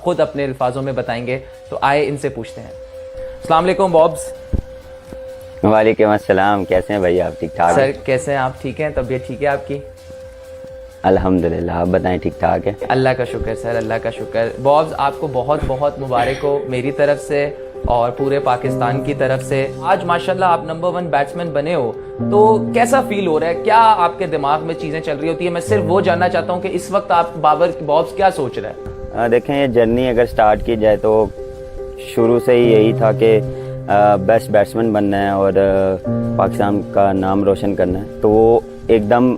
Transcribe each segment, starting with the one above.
खुद अपने अल्फाजों में बताएंगे। तो आए इनसे पूछते हैं। अस्सलाम वालेकुम बॉब्स। वालेकुम अस्सलाम। कैसे हैं भाई आप? ठीक ठाक सर हैं? कैसे हैं आप? ठीक हैं? तबीयत ठीक है आपकी? अल्हम्दुलिल्लाह। आप बताएं, ठीक ठाक है? अल्लाह का शुक्र सर, अल्लाह का शुक्र। बॉब्स आपको बहुत बहुत मुबारक हो मेरी तरफ से और पूरे पाकिस्तान की तरफ से। आज माशाल्लाह आप नंबर 1 बैट्समैन बने हो, तो कैसा फील हो रहा है? क्या आपके दिमाग में चीज़ें चल रही होती है? मैं सिर्फ वो जानना चाहता हूँ कि इस वक्त आप बॉब्स क्या सोच रहा है? देखें, ये जर्नी अगर स्टार्ट की जाए तो शुरू से ही यही था कि बेस्ट बैट्समैन बनना है और पाकिस्तान का नाम रोशन करना है। तो वो एकदम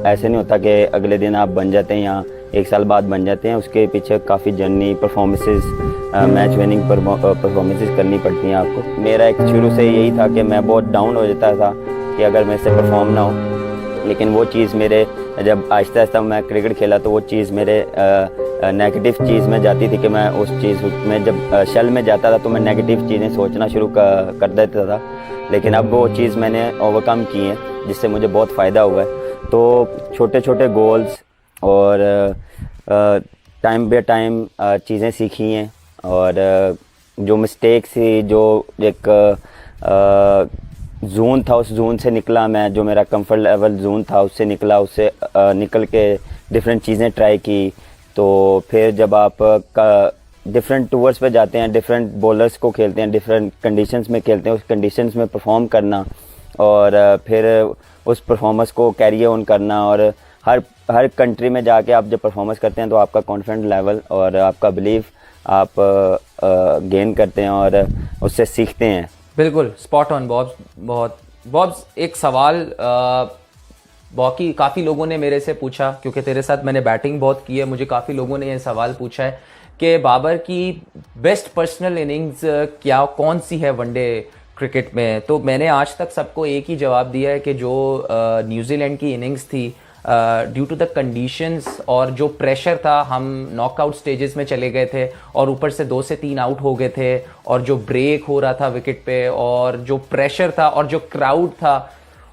ऐसे नहीं होता कि अगले दिन आप बन जाते हैं या एक साल बाद बन जाते हैं। उसके पीछे काफ़ी journey, performances, match winning performances करनी पड़ती हैं आपको। मेरा एक शुरू से यही था कि मैं बहुत डाउन हो जाता था कि अगर मेरे से परफॉर्म ना हो, लेकिन वो चीज़ मेरे जब आहिस्ता आहिस्ता मैं क्रिकेट खेला तो वो चीज़ मेरे नेगेटिव चीज़ में जाती थी कि मैं उस चीज़ में जब शेल में जाता था तो मैं नेगेटिव चीज़ें सोचना शुरू कर देता था। लेकिन अब वो चीज़ मैंने ओवरकम की है, जिससे मुझे बहुत फ़ायदा हुआ है। तो छोटे छोटे गोल्स और टाइम बाय टाइम चीज़ें सीखी हैं और जो मिस्टेक्स थी, जो एक जोन था, उस जोन से निकला मैं। जो मेरा कंफर्ट लेवल जोन था उससे निकला, उससे निकल के डिफरेंट चीज़ें ट्राई की। तो फिर जब आप डिफरेंट टूर्स पे जाते हैं, डिफरेंट बॉलर्स को खेलते हैं, डिफरेंट कंडीशंस में खेलते हैं, उस कंडीशंस में परफॉर्म करना और फिर उस परफॉर्मेंस को कैरी ऑन करना। और हर कंट्री में जाके आप जब परफॉर्मेंस करते हैं तो आपका कॉन्फिडेंस लेवल और आपका बिलीफ आप गेन करते हैं और उससे सीखते हैं। बिल्कुल स्पॉट ऑन बॉब्स। बहुत बॉब्स, एक सवाल बाकी काफ़ी लोगों ने मेरे से पूछा, क्योंकि तेरे साथ मैंने बैटिंग बहुत की है, मुझे काफ़ी लोगों ने ये सवाल पूछा है कि बाबर की बेस्ट पर्सनल इनिंग्स क्या कौन सी है वनडे क्रिकेट में। तो मैंने आज तक सबको एक ही जवाब दिया है कि जो न्यूजीलैंड की इनिंग्स थी, ड्यू टू द कंडीशंस और जो प्रेशर था, हम नॉकआउट स्टेजेस में चले गए थे और ऊपर से 2 से 3 आउट हो गए थे और जो ब्रेक हो रहा था विकेट पे और जो प्रेशर था और जो क्राउड था,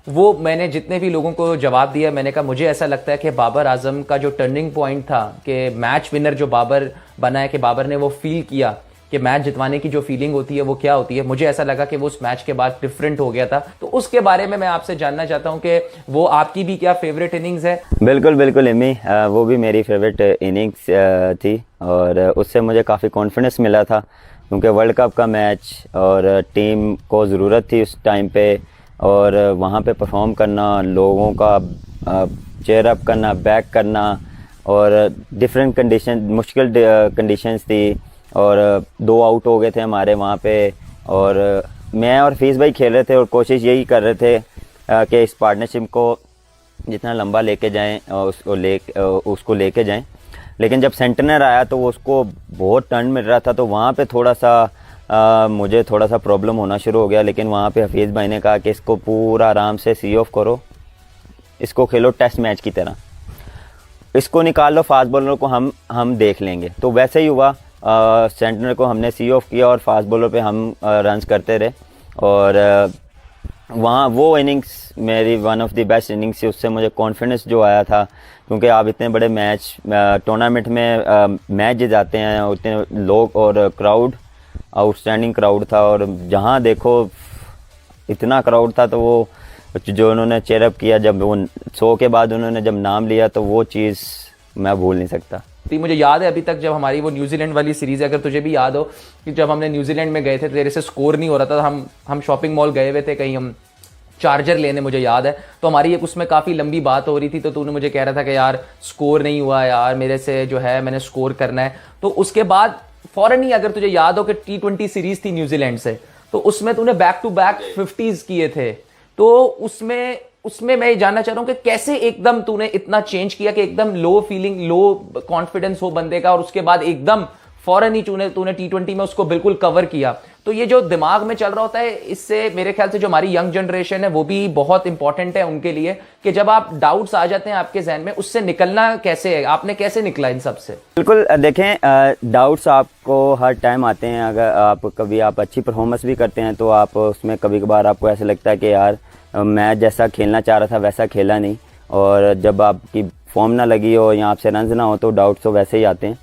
वो मैंने जितने भी लोगों को जवाब दिया, मैंने कहा मुझे ऐसा लगता है कि बाबर आजम का जो टर्निंग पॉइंट था कि मैच विनर जो बाबर बना है, कि बाबर ने वो फील किया कि मैच जितवाने की जो फीलिंग होती है वो क्या होती है, मुझे ऐसा लगा कि वो उस मैच के बाद डिफरेंट हो गया था। तो उसके बारे में मैं आपसे जानना चाहता हूं कि वो आपकी भी क्या फेवरेट इनिंग्स है? बिल्कुल बिल्कुल इमी, वो भी मेरी फेवरेट इनिंग्स थी और उससे मुझे काफ़ी कॉन्फिडेंस मिला था, क्योंकि वर्ल्ड कप का मैच और टीम को ज़रूरत थी उस टाइम पे और वहाँ पे परफॉर्म करना, लोगों का चेयर अप करना, बैक करना और डिफरेंट कंडीशन, मुश्किल कंडीशंस थी और 2 आउट हो गए थे हमारे वहाँ पे और मैं और फीस भाई खेल रहे थे और कोशिश यही कर रहे थे कि इस पार्टनरशिप को जितना लंबा लेके जाएं और उसको लेके जाएं। लेकिन जब सेंटनर आया तो उसको बहुत टर्न मिल रहा था, तो वहाँ पे थोड़ा सा मुझे थोड़ा सा प्रॉब्लम होना शुरू हो गया। लेकिन वहाँ पे हफीज़ भाई ने कहा कि इसको पूरा आराम से सी ऑफ करो, इसको खेलो टेस्ट मैच की तरह, इसको निकाल लो, फास्ट बॉलर को हम देख लेंगे। तो वैसे ही हुआ, सेंटनर को हमने सी ऑफ किया और फास्ट बॉलर पे हम रन्स करते रहे और वहाँ वो इनिंग्स मेरी one of the best innings थी। उससे मुझे कॉन्फिडेंस जो आया था, क्योंकि आप इतने बड़े मैच टूर्नामेंट में मैच जिताते हैं, उतने लोग और क्राउड, आउटस्टैंडिंग क्राउड था और जहाँ देखो इतना क्राउड था। तो वो जो उन्होंने चेयरअप किया, जब वो 100 के बाद उन्होंने जब नाम लिया, तो वो चीज़ मैं भूल नहीं सकता। मुझे याद है अभी तक जब हमारी वो न्यूजीलैंड वाली सीरीज है, अगर तुझे भी याद हो कि जब हमने न्यूजीलैंड में गए थे, तेरे से स्कोर नहीं हो रहा था, हम शॉपिंग मॉल गए हुए थे कहीं, हम चार्जर लेने, मुझे याद है। तो हमारी एक उसमें काफ़ी लंबी बात हो रही थी, तो तूने मुझे कह रहा था कि यार स्कोर नहीं हुआ यार मेरे से, जो है मैंने स्कोर करना है। तो उसके बाद फौरन ही, अगर तुझे याद हो कि T20 सीरीज थी न्यूजीलैंड से, तो उसमें तूने बैक टू बैक 50s किए थे। तो उसमें मैं ये जानना चाह रहा हूं कि कैसे एकदम तूने इतना चेंज किया कि एकदम लो फीलिंग, लो कॉन्फिडेंस हो बंदे का और उसके बाद एकदम फौरन ही तूने T20 में उसको बिल्कुल कवर किया। तो ये जो दिमाग में चल रहा होता है, इससे मेरे ख्याल से जो हमारी यंग जनरेशन है वो भी बहुत इंपॉर्टेंट है उनके लिए, कि जब आप डाउट्स आ जाते हैं आपके जहन में, उससे निकलना कैसे है, आपने कैसे निकला इन सब से? बिल्कुल, देखें, डाउट्स आपको हर टाइम आते हैं। अगर आप अच्छी परफॉर्मेंस भी करते हैं तो आप उसमें कभी कभार आपको ऐसा लगता है कि यार मैं जैसा खेलना चाह रहा था वैसा खेला नहीं, और जब आपकी फॉर्म ना लगी हो या आपसे रन्स ना हो तो डाउट्स तो वैसे ही आते हैं।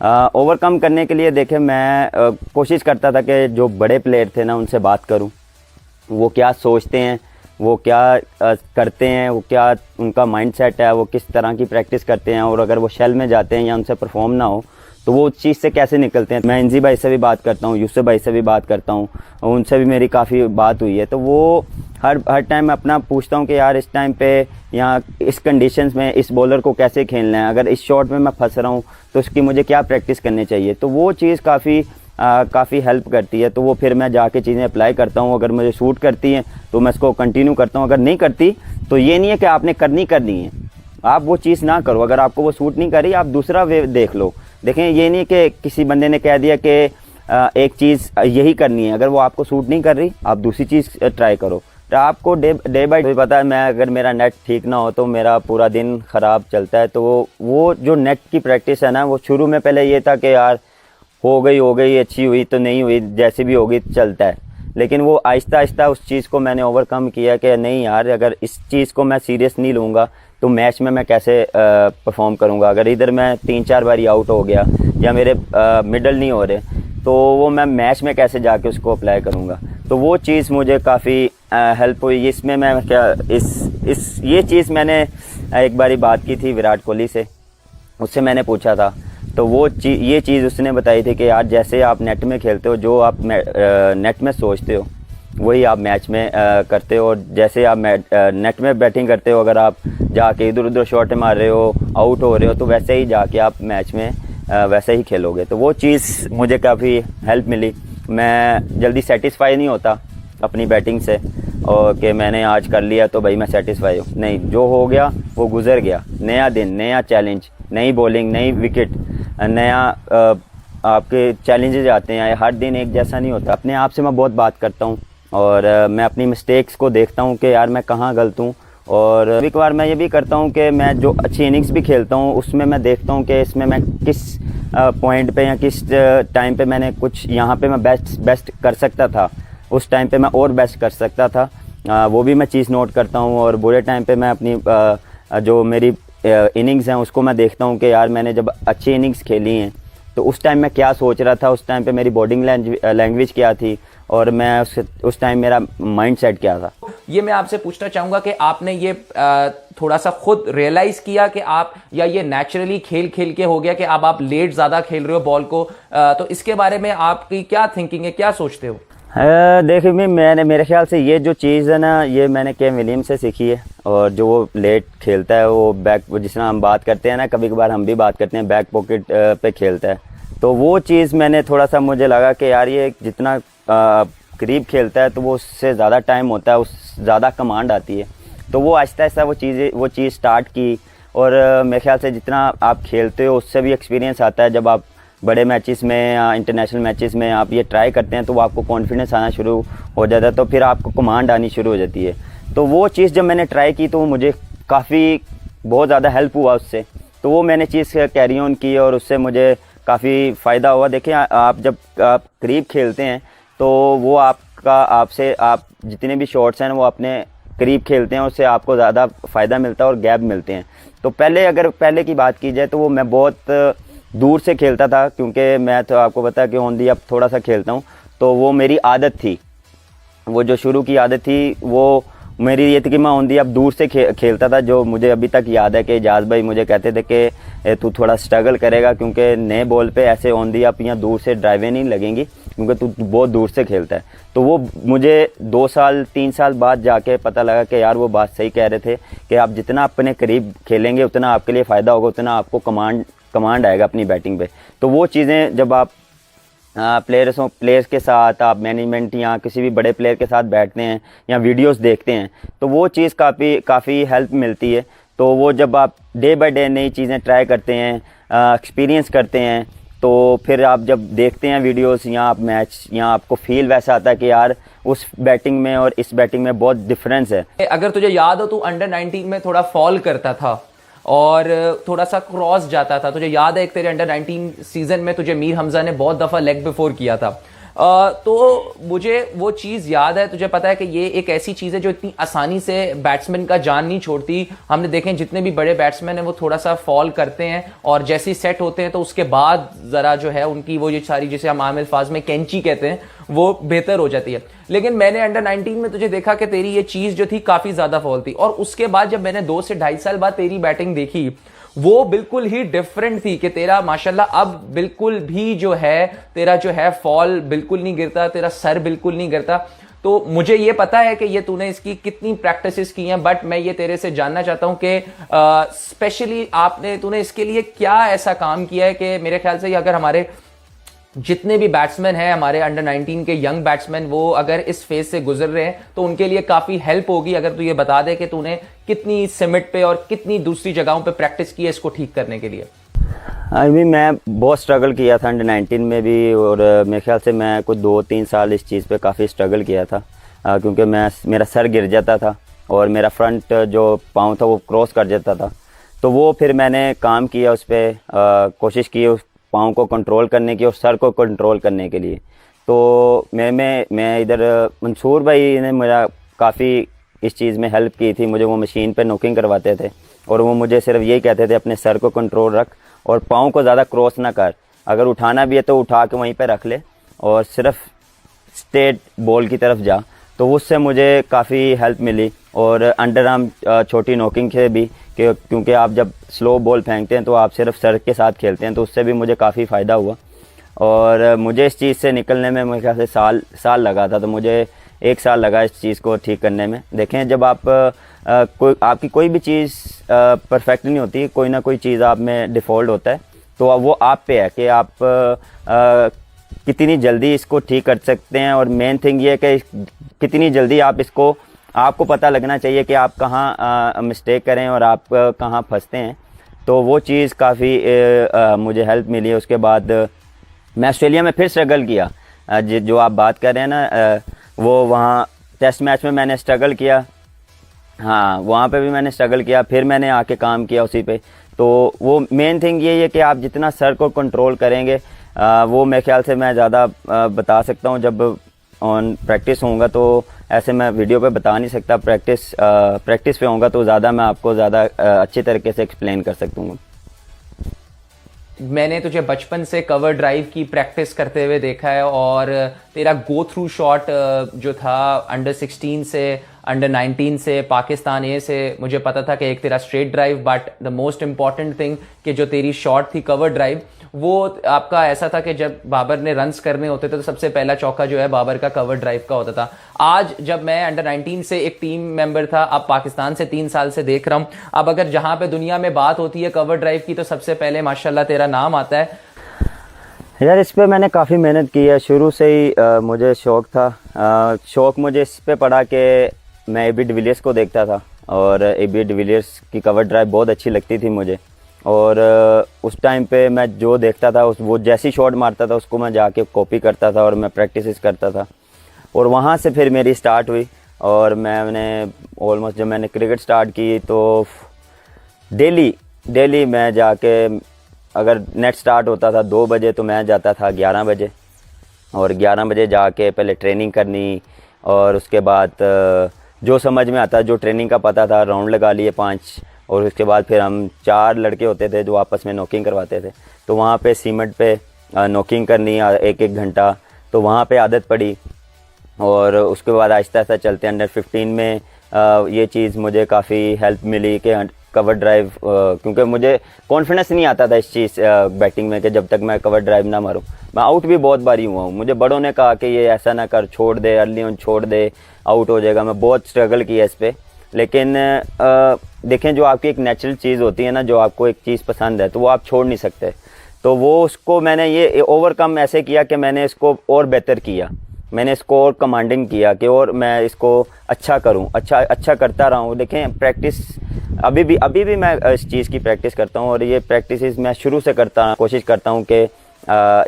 ओवरकम करने के लिए देखे मैं कोशिश करता था कि जो बड़े प्लेयर थे ना उनसे बात करूं, वो क्या सोचते हैं, वो क्या करते हैं, वो क्या उनका माइंडसेट है, वो किस तरह की प्रैक्टिस करते हैं, और अगर वो शेल में जाते हैं या उनसे परफॉर्म ना हो तो वो उस चीज़ से कैसे निकलते हैं। मैं इंजी भाई से भी बात करता हूँ, यूसुफ भाई से भी बात करता हूँ, उनसे भी मेरी काफ़ी बात हुई है। तो वो हर टाइम मैं अपना पूछता हूँ कि यार इस टाइम पे यहाँ इस कंडीशंस में इस बॉलर को कैसे खेलना है, अगर इस शॉट में मैं फंस रहा हूँ तो उसकी मुझे क्या प्रैक्टिस करनी चाहिए। तो वो चीज़ काफ़ी हेल्प करती है। तो वो फिर मैं जाके चीज़ें अप्लाई करता हूँ, अगर मुझे सूट करती हैं तो मैं इसको कंटिन्यू करता हूँ, अगर नहीं करती तो ये नहीं है कि आपने करनी है, आप वो चीज़ ना करो। अगर आपको वो सूट नहीं करी आप दूसरा वे देख लो। देखें ये नहीं कि किसी बंदे ने कह दिया कि एक चीज़ यही करनी है, अगर वो आपको सूट नहीं कर रही आप दूसरी चीज़ ट्राई करो। तो आपको डे बाय डे पता है, मैं अगर मेरा नेट ठीक ना हो तो मेरा पूरा दिन ख़राब चलता है। तो वो जो नेट की प्रैक्टिस है ना, वो शुरू में पहले ये था कि यार हो गई अच्छी हुई तो नहीं हुई, जैसी भी होगी चलता है। लेकिन वो आहिस्ता आहिस्ता उस चीज़ को मैंने ओवरकम किया कि नहीं यार, अगर इस चीज़ को मैं सीरियस नहीं लूँगा तो मैच में मैं कैसे परफॉर्म करूँगा। अगर इधर मैं 3-4 बारी आउट हो गया या मेरे मिडल नहीं हो रहे तो वो मैं मैच में कैसे जाके उसको अप्लाई करूँगा। तो वो चीज़ मुझे काफ़ी हेल्प हुई। इसमें मैं क्या ये चीज़ मैंने एक बारी बात की थी विराट कोहली से, उससे मैंने पूछा था तो ये चीज़ उसने बताई थी कि यार जैसे आप नेट में खेलते हो, जो आप नेट में सोचते हो वही आप मैच में करते हो, और जैसे आप नेट में बैटिंग करते हो, अगर आप जाके इधर उधर शॉट मार रहे हो, आउट हो रहे हो, तो वैसे ही जाके आप मैच में वैसे ही खेलोगे। तो वो चीज़ मुझे काफ़ी हेल्प मिली। मैं जल्दी सेटिस्फाई नहीं होता अपनी बैटिंग से, और कि मैंने आज कर लिया तो भाई मैं सेटिस्फाई हूँ, नहीं, जो हो गया वो गुजर गया। नया दिन, नया चैलेंज, नई बॉलिंग, नई विकेट, नया आपके चैलेंजेस आते हैं। हर दिन एक जैसा नहीं होता। अपने आप से मैं बहुत बात करता हूँ और मैं अपनी मिस्टेक्स को देखता हूँ कि यार मैं कहाँ गलत हूँ। और कभी कभार मैं ये भी करता हूँ कि मैं जो अच्छी इनिंग्स भी खेलता हूँ उसमें मैं देखता हूँ कि इसमें मैं किस पॉइंट पे या किस टाइम पे मैंने कुछ यहाँ पे मैं बेस्ट कर सकता था, उस टाइम पे मैं और बेस्ट कर सकता था। वो भी मैं चीज़ नोट करता हूँ। और बुरे टाइम पे मैं अपनी जो मेरी इनिंग्स हैं उसको मैं देखता हूँ कि यार मैंने जब अच्छी इनिंग्स खेली हैं तो उस टाइम मैं क्या सोच रहा था, उस टाइम पे मेरी बॉडिंग लैंग्वेज क्या थी, और मैं उस टाइम मेरा माइंड सेट क्या था। ये मैं आपसे पूछना चाहूंगा कि आपने ये थोड़ा सा खुद रियलाइज किया कि आप, या ये नेचुरली खेल खेल के हो गया कि अब आप लेट ज्यादा खेल रहे हो बॉल को, तो इसके बारे में आपकी क्या थिंकिंग है, क्या सोचते हो? देखिए मैंने मेरे ख्याल से ये जो चीज़ है ना, ये मैंने केन विलियम्स से सीखी है। और जो वो लेट खेलता है, वो जिस तरह हम बात करते हैं ना, कभी कभार हम भी बात करते हैं, बैक पॉकेट पे खेलता है, तो वो चीज़ मैंने थोड़ा सा मुझे लगा कि यार ये जितना करीब खेलता है तो वो उससे ज़्यादा टाइम होता है, उस ज़्यादा कमांड आती है। तो वो आहिस्ता आहिस्ता वो चीज़ स्टार्ट की। और मेरे ख्याल से जितना आप खेलते हो उससे भी एक्सपीरियंस आता है। जब आप बड़े मैचेस में या इंटरनेशनल मैचेस में आप ये ट्राई करते हैं तो वो आपको कॉन्फिडेंस आना शुरू हो जाता है, तो फिर आपको कमांड आनी शुरू हो जाती है। तो वो चीज़ जब मैंने ट्राई की तो वो मुझे काफ़ी बहुत ज़्यादा हेल्प हुआ उससे। तो वो मैंने चीज़ कैरी ऑन की और उससे मुझे काफ़ी फ़ायदा हुआ। देखिए आप जब आप करीब खेलते हैं तो वो आप जितने भी शॉट्स हैं वो अपने करीब खेलते हैं, उससे आपको ज़्यादा फ़ायदा मिलता है और गैप मिलते हैं। तो पहले की बात की जाए तो वो मैं बहुत दूर से खेलता था, क्योंकि मैं तो आपको पता है कि ऑन दी अब थोड़ा सा खेलता हूँ, तो वो मेरी आदत थी। वो जो शुरू की आदत थी वो मेरी ये थी कि मैं ऑन दी अब दूर से खेलता था। जो मुझे अभी तक याद है कि इजाज़ भाई मुझे कहते थे कि तू थोड़ा स्ट्रगल करेगा, क्योंकि नए बॉल पे ऐसे ऑन दी अब यहाँ दूर से ड्राइवें नहीं लगेंगी, क्योंकि तू बहुत दूर से खेलता है। तो वो मुझे 2-3 साल बाद जाके पता लगा कि यार वो बात सही कह रहे थे कि आप जितना अपने करीब खेलेंगे उतना आपके लिए फ़ायदा होगा, उतना आपको कमांड आएगा अपनी बैटिंग पे। तो वो चीज़ें जब आप प्लेयर्स के साथ, आप मैनेजमेंट या किसी भी बड़े प्लेयर के साथ बैठते हैं या वीडियोस देखते हैं तो वो चीज़ काफ़ी हेल्प मिलती है। तो वो जब आप डे बाय डे नई चीज़ें ट्राई करते हैं, एक्सपीरियंस करते हैं, तो फिर आप जब देखते हैं वीडियोस या आप मैच, या आपको फील वैसा आता है कि यार उस बैटिंग में और इस बैटिंग में बहुत डिफरेंस है। अगर तुझे याद हो तू अंडर 19 में थोड़ा फॉल करता था और थोड़ा सा क्रॉस जाता था, तुझे याद है एक तेरे अंडर 19 सीजन में तुझे मीर हमजा ने बहुत दफ़ा लेग बिफोर किया था, तो मुझे वो चीज़ याद है, तुझे पता है कि ये एक ऐसी चीज़ है जो इतनी आसानी से बैट्समैन का जान नहीं छोड़ती। हमने देखें जितने भी बड़े बैट्समैन हैं वो थोड़ा सा फॉल करते हैं और जैसे ही सेट होते हैं तो उसके बाद ज़रा जो है उनकी वो ये सारी, जिसे हम आम अल्फाज में कैंची कहते हैं, वो बेहतर हो जाती है। लेकिन मैंने अंडर 19 में तुझे देखा कि तेरी ये चीज़ जो थी काफ़ी ज़्यादा फॉल थी, और उसके बाद जब मैंने 2 से 2.5 साल बाद तेरी बैटिंग देखी वो बिल्कुल ही डिफरेंट थी कि तेरा माशाल्लाह अब बिल्कुल भी जो है तेरा जो है फॉल बिल्कुल नहीं गिरता, तेरा सर बिल्कुल नहीं गिरता। तो मुझे ये पता है कि ये तूने इसकी कितनी प्रैक्टिसेस की हैं, बट मैं ये तेरे से जानना चाहता हूं कि स्पेशली तूने इसके लिए क्या ऐसा काम किया है कि मेरे ख्याल से अगर हमारे जितने भी बैट्समैन हैं, हमारे अंडर 19 के यंग बैट्समैन, वो अगर इस फेज से गुजर रहे हैं तो उनके लिए काफी हेल्प होगी अगर तू ये बता दे कि तूने कितनी सिमिट पे और कितनी दूसरी जगहों पे प्रैक्टिस की है इसको ठीक करने के लिए। अभी मैं बहुत स्ट्रगल किया था अंडर 19 में भी, और मेरे ख्याल से मैं कुछ 2-3 साल इस चीज़ पे काफ़ी स्ट्रगल किया था, क्योंकि मेरा सर गिर जाता था और मेरा फ्रंट जो पाँव था वो क्रॉस कर जाता था। तो वो फिर मैंने काम किया उस पर, कोशिश की उस पाँव को कंट्रोल करने की और सर को कंट्रोल करने के लिए। तो मैं इधर मंसूर भाई ने मेरा काफ़ी इस चीज़ में हेल्प की थी। मुझे वो मशीन पे नॉकिंग करवाते थे और वो मुझे सिर्फ यही कहते थे अपने सर को कंट्रोल रख और पाँव को ज़्यादा क्रॉस ना कर, अगर उठाना भी है तो उठा के वहीं पे रख ले और सिर्फ स्ट्रेट बॉल की तरफ जा। तो उससे मुझे काफ़ी हेल्प मिली। और अंडर आर्म छोटी नॉकिंग से भी, क्योंकि आप जब स्लो बॉल फेंकते हैं तो आप सिर्फ सर के साथ खेलते हैं, तो उससे भी मुझे काफ़ी फ़ायदा हुआ। और मुझे इस चीज़ से निकलने में मेरे ख्याल से साल लगा था, तो मुझे 1 साल लगा इस चीज़ को ठीक करने में। देखें जब आप आपकी कोई भी चीज़ परफेक्ट नहीं होती, कोई ना कोई चीज़ आप में डिफ़ॉल्ट होता है, तो वो आप पे है कि आप कितनी जल्दी इसको ठीक कर सकते हैं। और मेन थिंग ये है कि कितनी जल्दी आपको पता लगना चाहिए कि आप कहाँ मिस्टेक करें और आप कहाँ फंसते हैं। तो वो चीज़ काफ़ी मुझे हेल्प मिली है। उसके बाद मैं ऑस्ट्रेलिया में फिर स्ट्रगल किया, जो आप बात कर रहे हैं ना, वो वहाँ टेस्ट मैच में मैंने स्ट्रगल किया। हाँ, वहाँ पे भी मैंने स्ट्रगल किया, फिर मैंने आके काम किया उसी पे। तो वो मेन थिंग ये है कि आप जितना सर को कंट्रोल करेंगे, वो मेरे ख्याल से मैं ज़्यादा बता सकता हूँ जब ऑन प्रैक्टिस होऊंगा। तो ऐसे मैं वीडियो पे बता नहीं सकता, प्रैक्टिस पे होऊंगा तो ज़्यादा मैं आपको ज़्यादा अच्छी तरीके से एक्सप्लेन कर सकता हूँ। मैंने तुझे बचपन से कवर ड्राइव की प्रैक्टिस करते हुए देखा है और तेरा गो थ्रू शॉट जो था अंडर 16 से अंडर 19 से पाकिस्तान ए से, मुझे पता था कि एक तेरा straight drive, but the most important thing कि जो तेरी शॉट थी कवर ड्राइव, वो आपका ऐसा था कि जब बाबर ने रन्स करने होते थे तो सबसे पहला चौका जो है बाबर का कवर ड्राइव का होता था। आज जब मैं अंडर 19 से एक टीम मेंबर था, अब पाकिस्तान से 3 साल से देख रहा हूं, अब अगर जहां पे दुनिया में बात होती है कवर ड्राइव की तो सबसे पहले माशाल्लाह तेरा नाम आता है। यार इस पे मैंने काफ़ी मेहनत की है, शुरू से ही मुझे शौक़ था। शौक़ मुझे इस पे पड़ा कि मैं एबी डिविलियर्स को देखता था और एबी डिविलियर्स की कवर ड्राइव बहुत अच्छी लगती थी मुझे। और उस टाइम पे मैं जो देखता था वो जैसी शॉट मारता था उसको मैं जाके कॉपी करता था और मैं प्रैक्टिस करता था। और वहाँ से फिर मेरी स्टार्ट हुई और मैंने ऑलमोस्ट जब मैंने क्रिकेट स्टार्ट की तो डेली मैं जाके, अगर नेट स्टार्ट होता था 2 बजे तो मैं जाता था 11 बजे, और 11 बजे जाके पहले ट्रेनिंग करनी और उसके बाद जो समझ में आता, जो ट्रेनिंग का पता था, राउंड लगा लिए 5, और उसके बाद फिर हम 4 लड़के होते थे जो आपस में नॉकिंग करवाते थे। तो वहाँ पे सीमेंट पे नॉकिंग करनी 1-1 घंटा, तो वहाँ पे आदत पड़ी। और उसके बाद आहिस्ता आहिस्ता चलते अंडर 15 में ये चीज़ मुझे काफ़ी हेल्प मिली कि कवर ड्राइव, क्योंकि मुझे कॉन्फिडेंस नहीं आता था इस चीज़ बैटिंग में कि जब तक मैं कवर ड्राइव ना मारूं। मैं आउट भी बहुत बारी हुआ हूँ, मुझे बड़ों ने कहा कि ये ऐसा ना कर, छोड़ दे, अर्ली ऑन छोड़ दे, आउट हो जाएगा। मैं बहुत स्ट्रगल किया इस पर, लेकिन देखें जो आपकी एक नेचुरल चीज़ होती है ना, जो आपको एक चीज़ पसंद है तो वो आप छोड़ नहीं सकते। तो वो उसको मैंने ये ओवरकम ऐसे किया कि मैंने इसको और बेहतर किया, मैंने इसको और कमांडिंग किया कि और मैं इसको अच्छा करूं, अच्छा करता रहा हूं। देखें प्रैक्टिस अभी भी मैं इस चीज़ की प्रैक्टिस करता हूं और ये प्रैक्टिस मैं शुरू से कोशिश करता हूं कि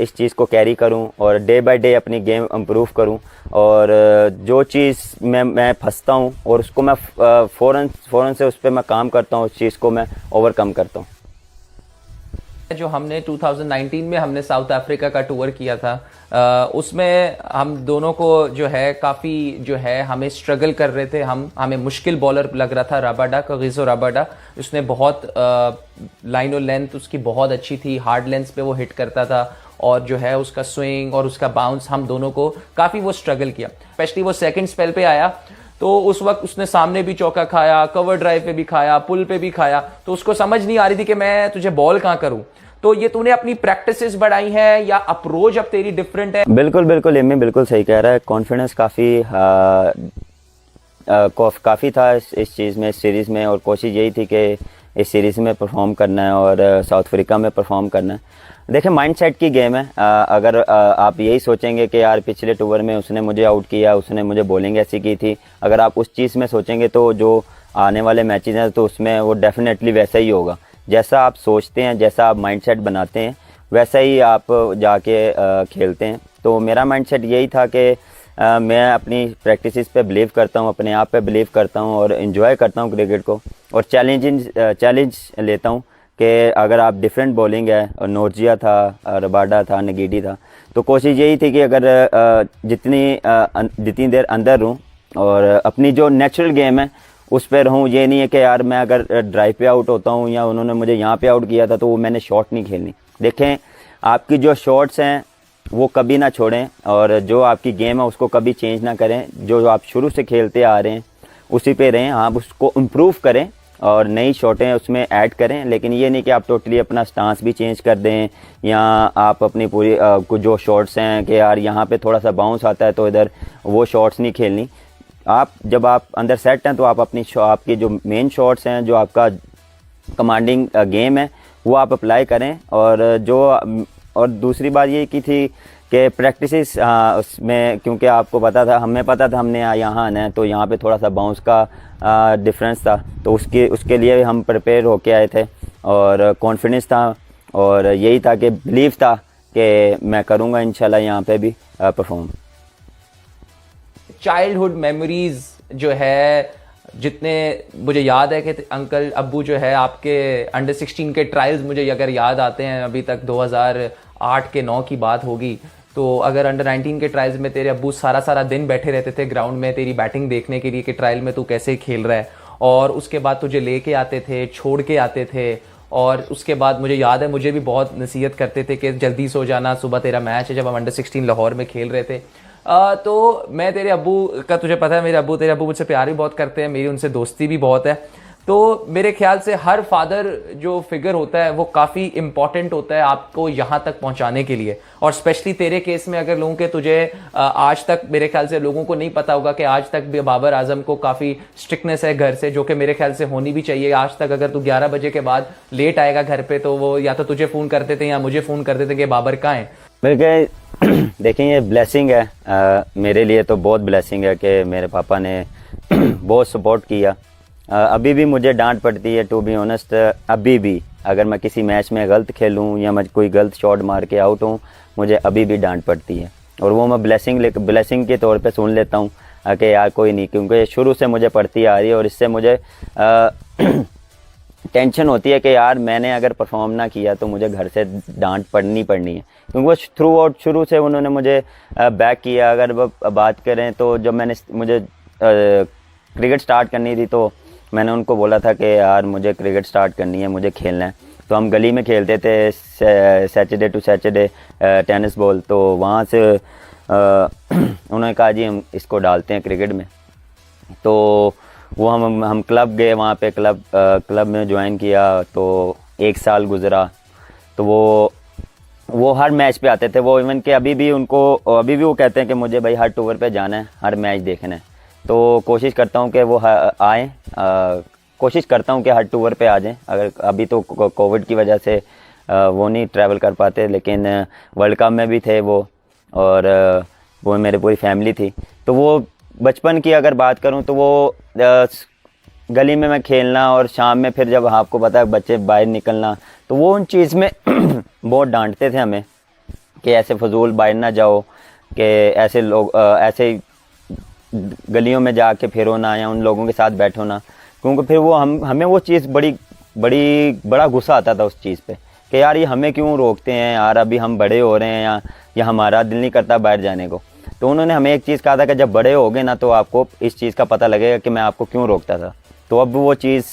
इस चीज़ को कैरी करूं और डे बाय डे अपनी गेम इम्प्रूव करूं। और जो चीज़ मैं फंसता हूं और उसको मैं फ़ौरन से उस पर मैं काम करता हूं, उस चीज़ को मैं ओवरकम करता हूं। जो हमने 2019 में हमने साउथ अफ्रीका का टूर किया था, उसमें हम दोनों को जो है काफ़ी जो है हमें स्ट्रगल कर रहे थे। हमें मुश्किल बॉलर लग रहा था रबाडा, कगिसो रबाडा। उसने बहुत लाइन और लेंथ उसकी बहुत अच्छी थी, हार्ड लेंथ पे वो हिट करता था, और जो है उसका स्विंग और उसका बाउंस हम दोनों को काफ़ी वो स्ट्रगल किया। स्पेशली वो सेकंड स्पेल पे आया तो उस वक्त उसने सामने भी चौका खाया, कवर ड्राइव पे भी खाया, पुल पे भी खाया, तो उसको समझ नहीं आ रही थी कि मैं तुझे बॉल कहाँ करूं। तो ये तूने अपनी प्रैक्टिसेस बढ़ाई है या अप्रोच अब तेरी डिफरेंट है? बिल्कुल बिल्कुल, एमी बिल्कुल सही कह रहा है। कॉन्फिडेंस काफ़ी था इस चीज़ में, इस सीरीज़ में, और कोशिश यही थी कि इस सीरीज़ में परफॉर्म करना है और साउथ अफ्रीका में परफॉर्म करना है। देखिए, माइंडसेट की गेम है। अगर आप यही सोचेंगे कि यार पिछले टूर में उसने मुझे आउट किया, उसने मुझे बॉलिंग ऐसी की थी, अगर आप उस चीज़ में सोचेंगे तो जो आने वाले मैचेस हैं तो उसमें वो डेफिनेटली वैसा ही होगा। जैसा आप सोचते हैं, जैसा आप माइंडसेट बनाते हैं, वैसा ही आप जाके खेलते हैं। तो मेरा माइंडसेट यही था कि मैं अपनी प्रैक्टिसेस पे बिलीव करता हूँ, अपने आप पे बिलीव करता हूँ और इन्जॉय करता हूँ क्रिकेट को, और चैलेंज लेता हूँ कि अगर आप डिफरेंट बॉलिंग है, और नोर्जिया था, रबाडा था, नगीडी था, तो कोशिश यही थी कि अगर जितनी देर अंदर रहूँ और अपनी जो नेचुरल गेम है उस पर रहूँ। ये नहीं है कि यार मैं अगर ड्राइव पे आउट होता हूँ या उन्होंने मुझे यहाँ पे आउट किया था तो वो मैंने शॉट नहीं खेलनी। देखें, आपकी जो शॉट्स हैं वो कभी ना छोड़ें, और जो आपकी गेम है उसको कभी चेंज ना करें। जो आप शुरू से खेलते आ रहे हैं उसी पे रहें, आप उसको इम्प्रूव करें और नई शॉटें उसमें ऐड करें। लेकिन ये नहीं कि आप टोटली अपना स्टांस भी चेंज कर दें, या आप अपनी पूरी कुछ जो शॉट्स हैं कि यार यहाँ पे थोड़ा सा बाउंस आता है तो इधर वो शॉट्स नहीं खेलनी। जब आप अंदर सेट हैं तो आप आपकी जो मेन शॉट्स हैं, जो आपका कमांडिंग गेम है, वो आप अप्लाई करें। और दूसरी बात ये की थी कि प्रैक्टिसेस उसमें, क्योंकि आपको पता था, हमें पता था हमने यहाँ आना है, तो यहाँ पे थोड़ा सा बाउंस का डिफरेंस था, तो उसके लिए हम प्रिपेयर होके आए थे और कॉन्फिडेंस था, और यही था कि बिलीव था कि मैं करूँगा इंशाल्लाह यहाँ पे भी परफॉर्म। चाइल्डहुड मेमोरीज जो है, जितने मुझे याद है कि अंकल अब्बू जो है आपके अंडर 16 के ट्रायल्स मुझे अगर याद आते हैं, अभी तक 2008 के 9 की बात होगी, तो अगर अंडर 19 के ट्रायल्स में तेरे अब्बू सारा दिन बैठे रहते थे ग्राउंड में तेरी बैटिंग देखने के लिए कि ट्रायल में तू कैसे खेल रहा है, और उसके बाद तुझे लेके आते थे, छोड़ के आते थे, और उसके बाद मुझे याद है मुझे भी बहुत नसीहत करते थे कि जल्दी सो जाना, सुबह तेरा मैच है, जब हम अंडर 16 लाहौर में खेल रहे थे। तो मैं तेरे अब्बू का, तुझे पता है तेरे अब्बू मुझसे प्यार भी बहुत करते हैं, मेरी उनसे दोस्ती भी बहुत है। तो मेरे ख्याल से हर फादर जो फिगर होता है वो काफ़ी इंपॉर्टेंट होता है आपको यहाँ तक पहुँचाने के लिए, और स्पेशली तेरे केस में अगर लोगों के तुझे आज तक, मेरे ख्याल से लोगों को नहीं पता होगा कि आज तक भी बाबर आजम को काफ़ी स्ट्रिक्टनेस है घर से, जो कि मेरे ख्याल से होनी भी चाहिए। आज तक अगर तू 11 बजे के बाद लेट आएगा घर पे तो वो या तो तुझे फ़ोन करते थे या मुझे फ़ोन करते थे कि बाबर कहाँ है। मेरे देखें, ये ब्लेसिंग है, मेरे लिए तो बहुत ब्लेसिंग है कि मेरे पापा ने बहुत सपोर्ट किया। अभी भी मुझे डांट पड़ती है, टू बी ऑनेस्ट। अभी भी अगर मैं किसी मैच में गलत खेलूं या मैं कोई गलत शॉट मार के आउट हूं, मुझे अभी भी डांट पड़ती है, और वो मैं ब्लेसिंग के तौर पे सुन लेता हूं कि यार कोई नहीं, क्योंकि शुरू से मुझे पड़ती आ रही है, और इससे मुझे टेंशन होती है कि यार मैंने अगर परफॉर्म ना किया तो मुझे घर से डांट पड़नी है, क्योंकि वो थ्रू आउट शुरू से उन्होंने मुझे बैक किया। अगर बात करें तो जब मुझे क्रिकेट स्टार्ट करनी थी तो मैंने उनको बोला था कि यार मुझे क्रिकेट स्टार्ट करनी है, मुझे खेलना है। तो हम गली में खेलते थे Saturday to Saturday tennis ball, तो वहाँ से उन्होंने कहा जी हम इसको डालते हैं क्रिकेट में। तो वो हम क्लब गए, वहाँ पे क्लब में ज्वाइन किया, तो 1 साल गुजरा। तो वो हर मैच पे आते थे, वो इवन कि अभी भी वो कहते हैं कि मुझे भाई हर टूर पे जाना है, हर मैच देखना है। तो कोशिश करता हूँ कि वो आएँ, कोशिश करता हूँ कि हर टूर पे आ जाएं। अगर अभी तो कोविड की वजह से वो नहीं ट्रैवल कर पाते, लेकिन वर्ल्ड कप में भी थे वो, और वो मेरी पूरी फैमिली थी। तो वो बचपन की अगर बात करूं तो वो गली में मैं खेलना, और शाम में फिर जब आपको पता है बच्चे बाहर निकलना, तो वो उन चीज़ में बहुत डांटते थे हमें कि ऐसे फजूल बाहर ना जाओ, कि ऐसे लोग ऐसे गलियों में जाके फिरो ना, या उन लोगों के साथ बैठो ना, क्योंकि फिर वो हमें वो चीज़ बड़ा गुस्सा आता था उस चीज़ पे कि यार ये हमें क्यों रोकते हैं यार, अभी हम बड़े हो रहे हैं या हमारा दिल नहीं करता बाहर जाने को। तो उन्होंने हमें एक चीज़ कहा था कि जब बड़े हो गए ना तो आपको इस चीज़ का पता लगेगा कि मैं आपको क्यों रोकता था। तो अब वो चीज़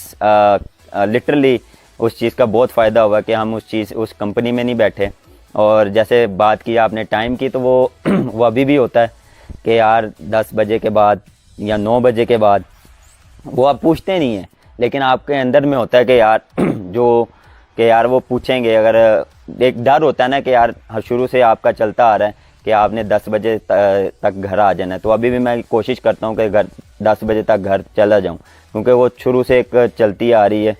लिटरली उस चीज़ का बहुत फ़ायदा हुआ कि हम उस कंपनी में नहीं बैठे। और जैसे बात की आपने टाइम की, तो वो अभी भी होता है कि यार 10 बजे के बाद या 9 बजे के बाद, वो आप पूछते नहीं हैं लेकिन आपके अंदर में होता है कि यार कि यार वो पूछेंगे। अगर एक डर होता है ना कि यार शुरू से आपका चलता आ रहा है कि आपने 10 बजे तक घर आ जाना है, तो अभी भी मैं कोशिश करता हूँ कि 10 बजे तक घर चला जाऊँ, क्योंकि वो शुरू से एक चलती आ रही है।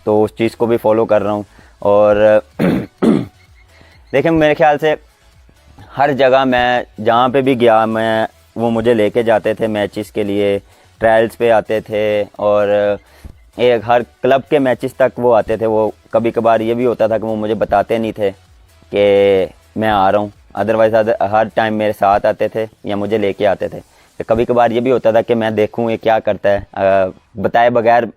तो उस चीज़ को भी फॉलो कर रहा हूँ। और देखिए मेरे ख्याल से हर जगह मैं जहाँ पे भी गया, मैं वो मुझे लेके जाते थे मैचेस के लिए, ट्रायल्स पे आते थे, और एक हर क्लब के मैचेस तक वो आते थे। वो कभी कभार ये भी होता था कि वो मुझे बताते नहीं थे कि मैं आ रहा हूँ, अदरवाइज़ हर टाइम मेरे साथ आते थे या मुझे लेके आते थे। तो कभी कभार ये भी होता था कि मैं देखूँ ये क्या करता है, बताए बगैर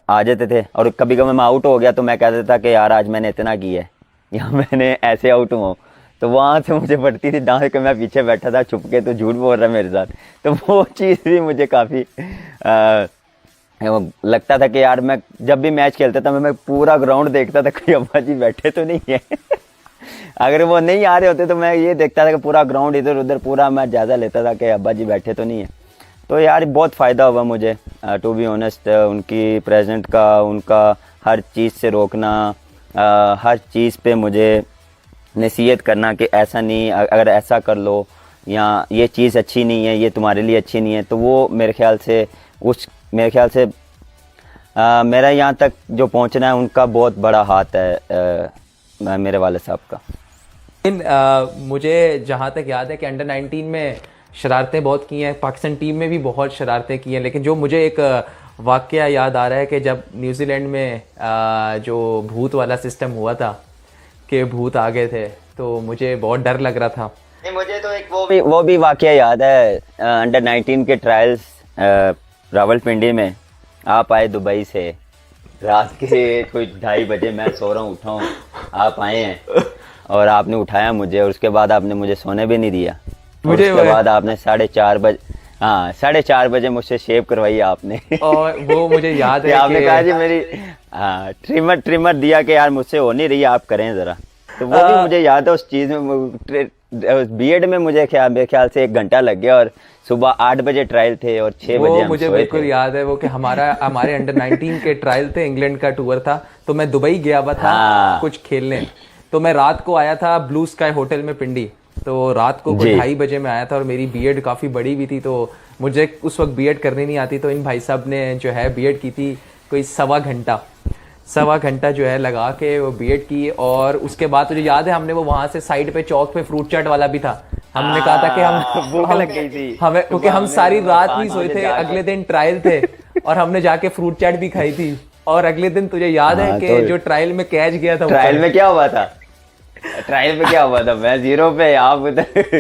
आ जाते थे। और कभी कभी मैं आउट हो गया तो मैं कहता था कि यार आज मैंने इतना किया है या मैंने ऐसे आउट हुआ। तो वहाँ से मुझे पड़ती थी डांट कि मैं पीछे बैठा था छुप के, तो झूठ बोल रहा है मेरे साथ। तो वो चीज़ भी मुझे काफ़ी लगता था कि यार मैं जब भी मैच खेलता था मैं पूरा ग्राउंड देखता था कोई अब्बा जी बैठे तो नहीं है। अगर वो नहीं आ रहे होते तो मैं ये देखता था कि पूरा ग्राउंड इधर उधर पूरा मैं जायज़ा लेता था कि अब्बा जी बैठे तो नहीं है। तो यार बहुत फ़ायदा हुआ मुझे, टू बी ऑनेस्ट, उनकी प्रेजेंट का, उनका हर चीज़ से रोकना, हर चीज़ पे मुझे नसीहत करना कि ऐसा नहीं, अगर ऐसा कर लो, या ये चीज़ अच्छी नहीं है, ये तुम्हारे लिए अच्छी नहीं है। तो वो मेरे ख्याल से मेरा यहाँ तक जो पहुँचना है उनका बहुत बड़ा हाथ है, मेरे वाले साहब का। लेकिन मुझे जहाँ तक याद है कि अंडर 19 में शरारतें बहुत की हैं, पाकिस्तान टीम में भी बहुत शरारतें की हैं, लेकिन जो मुझे एक वाक़या याद आ रहा है कि जब न्यूजीलैंड में जो भूत वाला सिस्टम हुआ था कि भूत आ गए थे, तो मुझे बहुत डर लग रहा था। नहीं, मुझे तो एक वो भी वाक़या याद है, अंडर 19 के ट्रायल्स रावलपिंडी में आप आए दुबई से, रात के कोई 2:30 बजे, मैं सो रहा हूँ, उठा हूँ, आप आए हैं और आपने उठाया मुझे, और उसके बाद आपने मुझे सोने भी नहीं दिया। मुझे उसके बाद आपने 4:30 बजे, हाँ 4:30 बजे मुझसे शेव करवाई आपने। और वो मुझे याद है आपने कहा जी मेरी, हाँ ट्रिमर दिया कि यार मुझसे हो नहीं रही, आप करें ज़रा। तो वो भी मुझे याद है उस चीज़ में। बीएड में मेरे ख्याल से 1 घंटा लग गया, और सुबह 8 बजे ट्रायल थे और 6 बजे हम मुझे बिल्कुल याद है वो कि हमारे अंडर 19 के ट्रायल थे, इंग्लैंड का टूर था, तो मैं दुबई गया हुआ था कुछ खेलने। तो मैं रात को आया था ब्लू स्काई होटल में पिंडी, तो रात को 2:30 बजे में आया था, और मेरी बीएड काफ़ी बड़ी भी थी, तो मुझे उस वक्त बीएड करनी नहीं आती। तो इन भाई साहब ने जो है बीएड की थी कोई सवा घंटा जो है लगा के वो बीएड की। और उसके बाद मुझे याद है हमने वो वहां से साइड पे चौक पे फ्रूट चाट वाला भी था, हमने कहा था कि हम भूख लग गई थी हमें, क्योंकि हम सारी रात नहीं सोए थे, अगले दिन ट्रायल थे और हमने जाके फ्रूट चाट भी खाई थी। और अगले दिन तुझे याद है कि जो ट्रायल में कैच गया था, ट्रायल में क्या हुआ था? ट्रायल में क्या हुआ था? मैं 0 पे, आप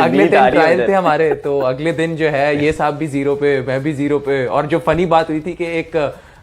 अगले दिन ट्रायल थे हमारे, तो अगले दिन जो है ये साहब भी 0 पे, मैं भी 0 पे। और जो फनी बात हुई थी कि एक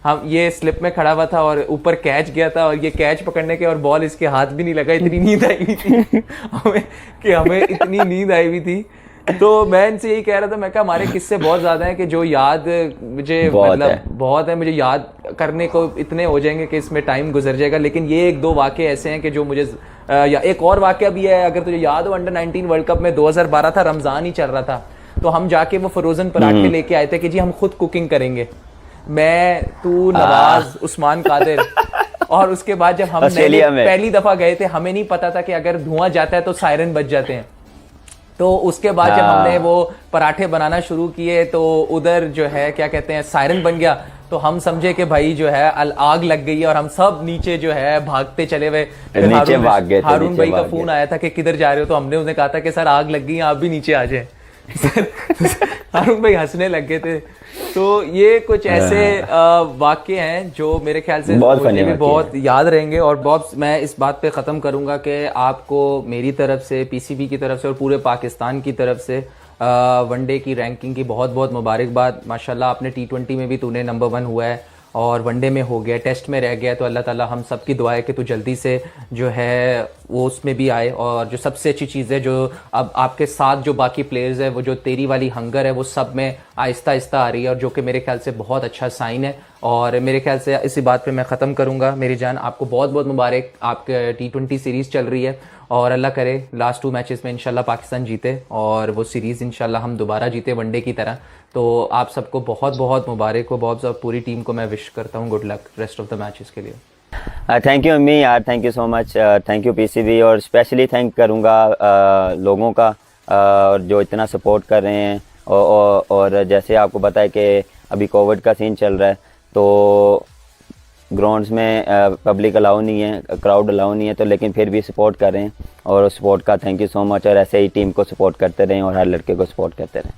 हम ये स्लिप में खड़ा हुआ था और ऊपर कैच गया था, और ये कैच पकड़ने के और बॉल इसके हाथ भी नहीं लगा, इतनी नींद आई हुई थी हमें इतनी नींद आई हुई थी। तो मैं इनसे यही कह रहा था, मैं कहा हमारे किस्से बहुत ज्यादा हैं कि जो याद मुझे मतलब बहुत है, मुझे याद करने को इतने हो जाएंगे कि इसमें टाइम गुजर जाएगा। लेकिन ये 1-2 वाक़े ऐसे हैं कि जो मुझे या एक और वाक़या भी है, अगर तुझे याद हो अंडर 19 वर्ल्ड कप में 2012 था, रमज़ान ही चल रहा था, तो हम जाके वो फ्रोजन पराठे लेके आए थे कि जी हम खुद कुकिंग करेंगे, मैं, तू, नवाज, उस्मान कादिर। और उसके बाद जब हम पहली दफा गए थे, हमें नहीं पता था कि अगर धुआं जाता है तो सायरन बज जाते हैं। तो उसके बाद जब हमने वो पराठे बनाना शुरू किए तो उधर जो है क्या कहते हैं सायरन बन गया, तो हम समझे कि भाई जो है आग लग गई है, और हम सब नीचे जो है भागते चले हुए। हारून भाई का फोन आया था कि किधर जा रहे हो, तो हमने उन्हें कहा था कि सर आग लग गई है, आप भी नीचे आ जाए। हारून भाई हंसने लग गए थे। तो ये कुछ ऐसे वाक्य हैं जो मेरे ख्याल से मुझे भी बहुत याद रहेंगे। और बॉब, मैं इस बात पे ख़त्म करूंगा कि आपको मेरी तरफ से, पीसीबी की तरफ से और पूरे पाकिस्तान की तरफ से वनडे की रैंकिंग की बहुत बहुत मुबारकबाद। माशाल्लाह आपने T20 में भी तूने नंबर 1 हुआ है, और वनडे में हो गया, टेस्ट में रह गया, तो अल्लाह ताला हम सब की दुआ है कि तू जल्दी से जो है वो उसमें भी आए। और जो सबसे अच्छी चीज़ है, जो अब आपके साथ जो बाकी प्लेयर्स है, वो जो तेरी वाली हंगर है वो सब में आहिस्ता आहिस्ता आ रही है, और जो कि मेरे ख्याल से बहुत अच्छा साइन है। और मेरे ख्याल से इसी बात पे मैं ख़त्म करूँगा। मेरी जान, आपको बहुत बहुत मुबारक, आपके T20 सीरीज़ चल रही है, और अल्लाह करे लास्ट 2 मैचेस में इंशाल्लाह पाकिस्तान जीते और वो सीरीज़ इंशाल्लाह हम दोबारा जीते वनडे की तरह। तो आप सबको बहुत बहुत मुबारक हो बॉब्स, और पूरी टीम को मैं विश करता हूँ good luck rest of the matches के लिए। थैंक यू अम्मी यार, thank you so much, thank you PCB, और स्पेशली थैंक करूँगा लोगों का जो इतना सपोर्ट कर रहे हैं। और जैसे आपको पता है कि अभी कोविड का सीन चल रहा है, तो ग्राउंड्स में पब्लिक अलाउ नहीं है, क्राउड अलाउ नहीं है, तो लेकिन फिर भी सपोर्ट कर रहे हैं, और उस सपोर्ट का थैंक यू सो मच। और ऐसे ही टीम को सपोर्ट करते रहें और हर लड़के को सपोर्ट करते रहें।